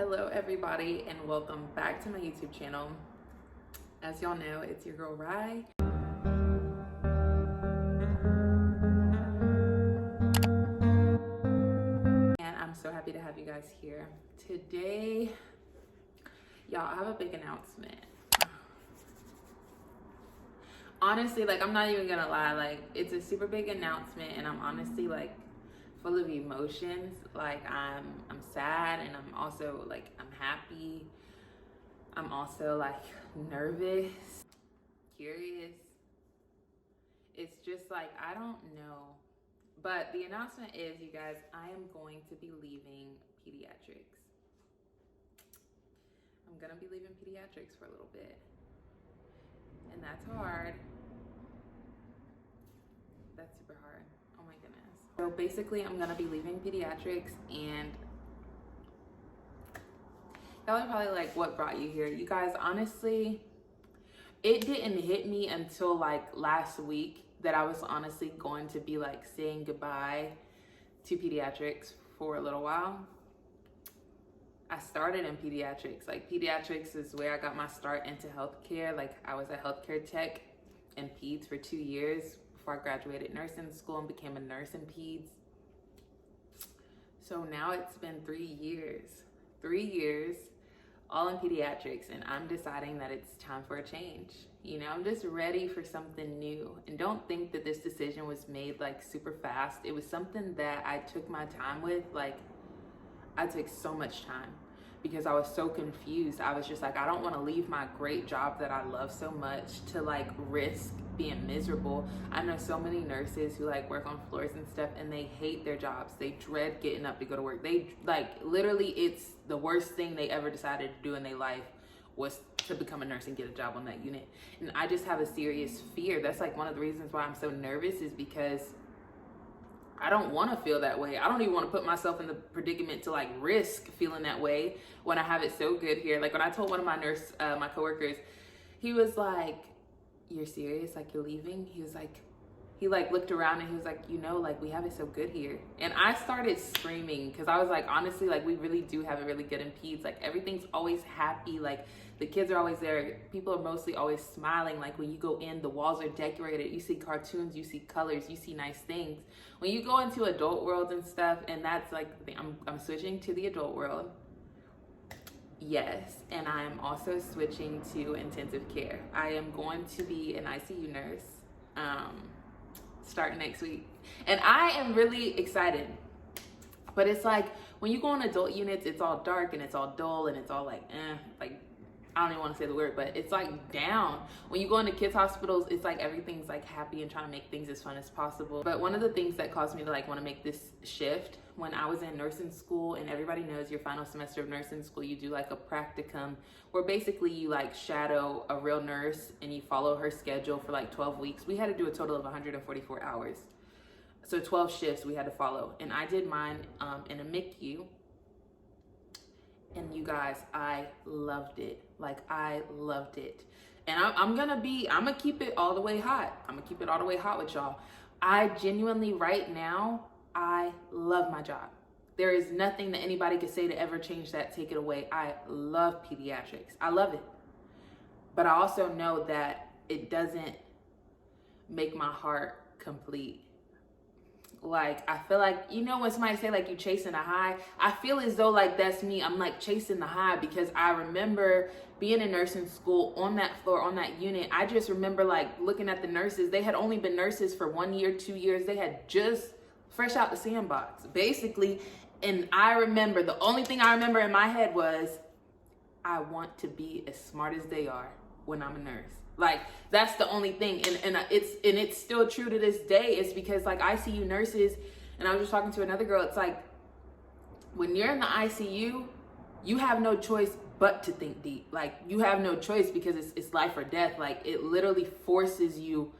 Hello everybody and welcome back to my YouTube channel. As y'all know, it's your girl Rye. And I'm so happy to have you guys here. Today, y'all, I have a big announcement. Honestly, I'm not even gonna lie, it's a super big announcement and I'm honestly full of emotions. I'm sad and I'm also I'm happy. I'm also nervous, curious. It's just I don't know. But the announcement is, you guys, I am going to be leaving pediatrics. I'm gonna be leaving pediatrics for a little bit. And that's hard. That's super hard. Oh my goodness. So basically I'm gonna be leaving pediatrics, and y'all are probably what brought you here? You guys, honestly, it didn't hit me until last week that I was honestly going to be saying goodbye to pediatrics for a little while. I started in pediatrics. Pediatrics is where I got my start into healthcare. I was a healthcare tech in peds for 2 years before I graduated nursing school and became a nurse in peds. So now it's been 3 years. 3 years, all in pediatrics, and I'm deciding that it's time for a change. I'm just ready for something new. And don't think that this decision was made super fast. It was something that I took my time with. I took so much time because I was so confused. I was just I don't want to leave my great job that I love so much to risk being miserable. I know so many nurses who work on floors and stuff, and they hate their jobs. They dread getting up to go to work. They literally, it's the worst thing they ever decided to do in their life was to become a nurse and get a job on that unit. And I just have a serious fear. That's one of the reasons why I'm so nervous, is because I don't want to feel that way. I don't even want to put myself in the predicament to risk feeling that way when I have it so good here. When I told one of my my coworkers, he was like, "You're serious? You're leaving?" He was he looked around and he was we have it so good here. And I started screaming because I was honestly, we really do have it really good in peds. Everything's always happy. The kids are always there. People are mostly always smiling. When you go in, the walls are decorated. You see cartoons, you see colors, you see nice things. When you go into adult world and stuff, and that's I'm switching to the adult world. Yes, and I'm also switching to intensive care. I am going to be an ICU nurse starting next week. And I am really excited. But it's when you go on adult units, it's all dark and it's all dull and it's all I don't even want to say the word, but it's down. When you go into kids hospitals, it's everything's happy and trying to make things as fun as possible. But one of the things that caused me to want to make this shift, when I was in nursing school, and everybody knows your final semester of nursing school, you do a practicum where basically you shadow a real nurse and you follow her schedule for 12 weeks. We had to do a total of 144 hours. So 12 shifts we had to follow. And I did mine in a MICU. And you guys, I loved it. I loved it. And I'm gonna keep it all the way hot. I'm gonna keep it all the way hot with y'all. I genuinely, right now, I love my job. There is nothing that anybody could say to ever change that, take it away. I love pediatrics. I love it. But I also know that it doesn't make my heart complete. I feel when somebody say you chasing a high, I feel as though that's me. I'm chasing the high because I remember being in nursing school on that floor, on that unit. I just remember looking at the nurses. They had only been nurses for 1 year, 2 years. They had just fresh out the sandbox, basically. And I remember, the only thing I remember in my head was, I want to be as smart as they are when I'm a nurse. That's the only thing. And it's still true to this day. It's because ICU nurses, and I was just talking to another girl, it's when you're in the ICU, you have no choice but to think deep. You have no choice because it's life or death. It literally forces you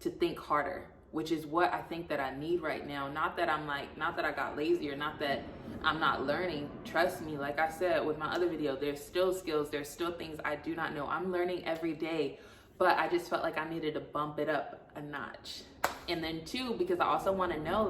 to think harder, which is what I think that I need right now. Not that I'm not that I got lazy or not that I'm not learning. Trust me, like I said with my other video, there's still skills, there's still things I do not know. I'm learning every day. But I just felt like I needed to bump it up a notch. And then 2, because I also want to know,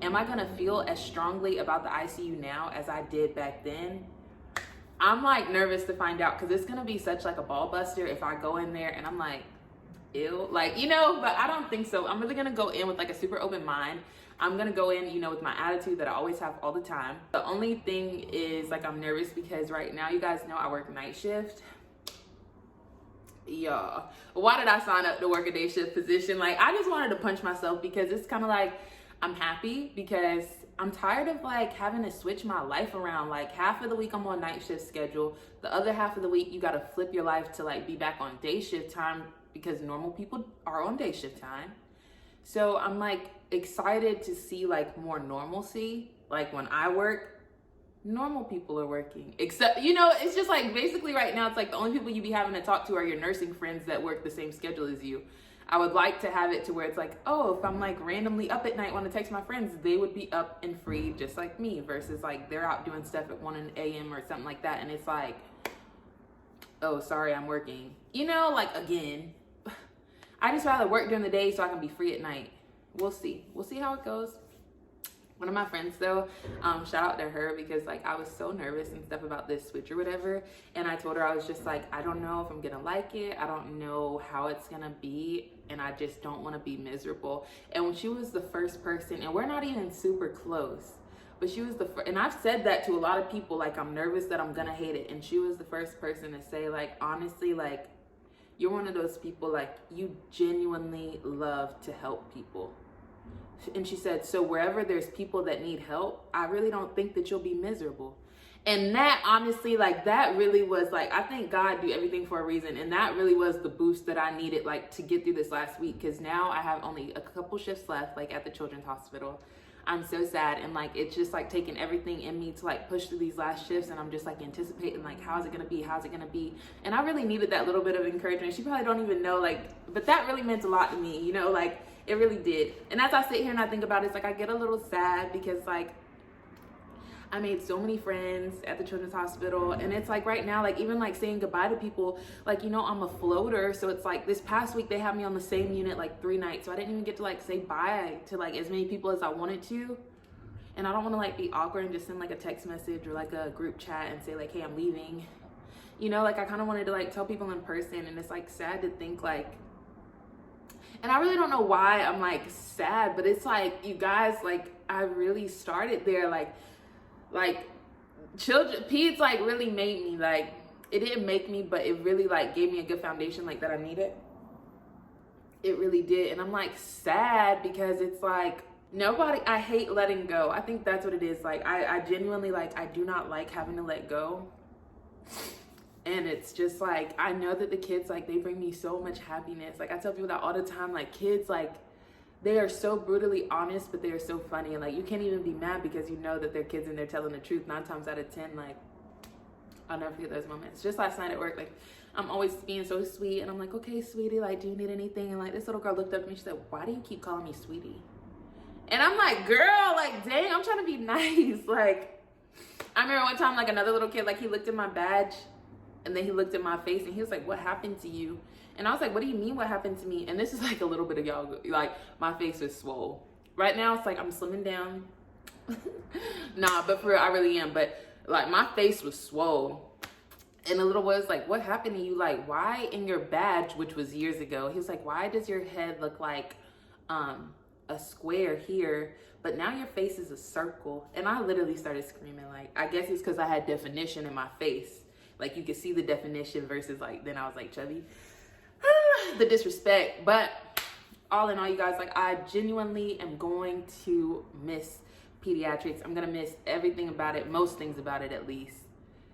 am I going to feel as strongly about the ICU now as I did back then? I'm like nervous to find out because it's gonna be such like a ball buster if I go in there and I'm like, ew, like, you know, but I don't think so. I'm really gonna go in with like a super open mind. I'm gonna go in, you know, with my attitude that I always have all the time. The only thing is like I'm nervous because right now, you guys know I work night shift. Yeah, why did I sign up to work a day shift position? Like, I just wanted to punch myself because it's kind of like I'm happy because I'm tired of like having to switch my life around. Like half of the week I'm on night shift schedule. The other half of the week you got to flip your life to like be back on day shift time because normal people are on day shift time. So I'm like excited to see like more normalcy. Like when I work, normal people are working. Except, you know, it's just like basically right now it's like the only people you be having to talk to are your nursing friends that work the same schedule as you. I would like to have it to where it's like, oh, if I'm like randomly up at night want to text my friends, they would be up and free just like me versus like they're out doing stuff at 1 a.m. or something like that. And it's like, oh, sorry, I'm working. You know, like again, I just rather work during the day so I can be free at night. We'll see. We'll see how it goes. One of my friends though, shout out to her because like I was so nervous and stuff about this switch or whatever. And I told her, I was just like, I don't know if I'm gonna like it. I don't know how it's gonna be. And I just don't wanna be miserable. And when she was the first person, and we're not even super close, but she was the first, and I've said that to a lot of people, like I'm nervous that I'm gonna hate it. And she was the first person to say like, honestly, like you're one of those people, like you genuinely love to help people. And she said, so wherever there's people that need help, I really don't think that you'll be miserable. And that honestly, like that really was like, I think God do everything for a reason. And that really was the boost that I needed like to get through this last week. Cause now I have only a couple shifts left, like at the children's hospital. I'm so sad. And like, it's just like taking everything in me to like push through these last shifts. And I'm just like anticipating like, how's it going to be? How's it going to be? And I really needed that little bit of encouragement. She probably don't even know like, but that really meant a lot to me, you know, like it really did. And as I sit here and I think about it, it's like, I get a little sad because like, I made so many friends at the children's hospital. And it's like right now, like even like saying goodbye to people, like, you know, I'm a floater. So it's like this past week, they had me on the same unit like 3 nights. So I didn't even get to like say bye to like as many people as I wanted to. And I don't want to like be awkward and just send like a text message or like a group chat and say like, hey, I'm leaving. You know, like I kind of wanted to like tell people in person. And it's like sad to think like, and I really don't know why I'm like sad, but it's like, you guys, like I really started there, like children, peds like really made me, like it didn't make me, but it really like gave me a good foundation like that I needed. It really did. And I'm like sad because it's like nobody, I hate letting go. I think that's what it is. Like I genuinely like, I do not like having to let go. And it's just like, I know that the kids, like they bring me so much happiness. Like I tell people that all the time, like kids, like they are so brutally honest, but they are so funny. And like, you can't even be mad because you know that they're kids and they're telling the truth 9 times out of 10. Like, I'll never forget those moments. Just last night at work, like I'm always being so sweet. And I'm like, okay, sweetie, like, do you need anything? And like this little girl looked up at me, she said, why do you keep calling me sweetie? And I'm like, girl, like, dang, I'm trying to be nice. Like, I remember one time, like another little kid, like he looked at my badge and then he looked at my face and he was like, what happened to you? And I was like, what do you mean what happened to me? And this is like a little bit of y'all, like my face is swole. Right now it's like I'm slimming down. Nah, but for real, I really am. But like my face was swole. And the little boy was like, what happened to you? Like, why in your badge, which was years ago, he was like, why does your head look like a square here, but now your face is a circle? And I literally started screaming. Like, I guess it's because I had definition in my face. Like you could see the definition versus like, then I was like chubby. The disrespect. But all in all, you guys, like I genuinely am going to miss pediatrics. I'm gonna miss everything about it, most things about it at least.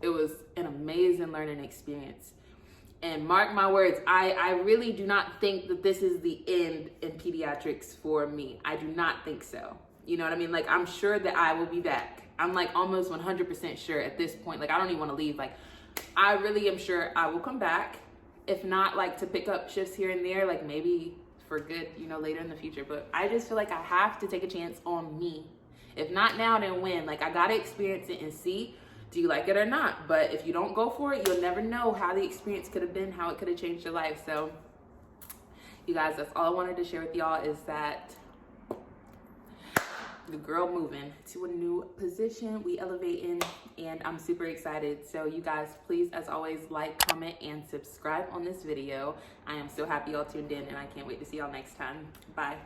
It was an amazing learning experience. And mark my words, I really do not think that this is the end in pediatrics for me. I do not think so. You know what I mean? Like I'm sure that I will be back. I'm like almost 100% sure at this point. Like I don't even want to leave. Like I really am sure I will come back. If not like to pick up shifts here and there, like maybe for good, you know, later in the future. But I just feel like I have to take a chance on me. If not now, then when? Like I gotta experience it and see, do you like it or not? But if you don't go for it, you'll never know how the experience could have been, how it could have changed your life. So you guys, that's all I wanted to share with y'all is that the girl moving to a new position. We elevating, and I'm super excited. So you guys, please, as always, like, comment, and subscribe on this video. I am so happy y'all tuned in, and I can't wait to see y'all next time. Bye.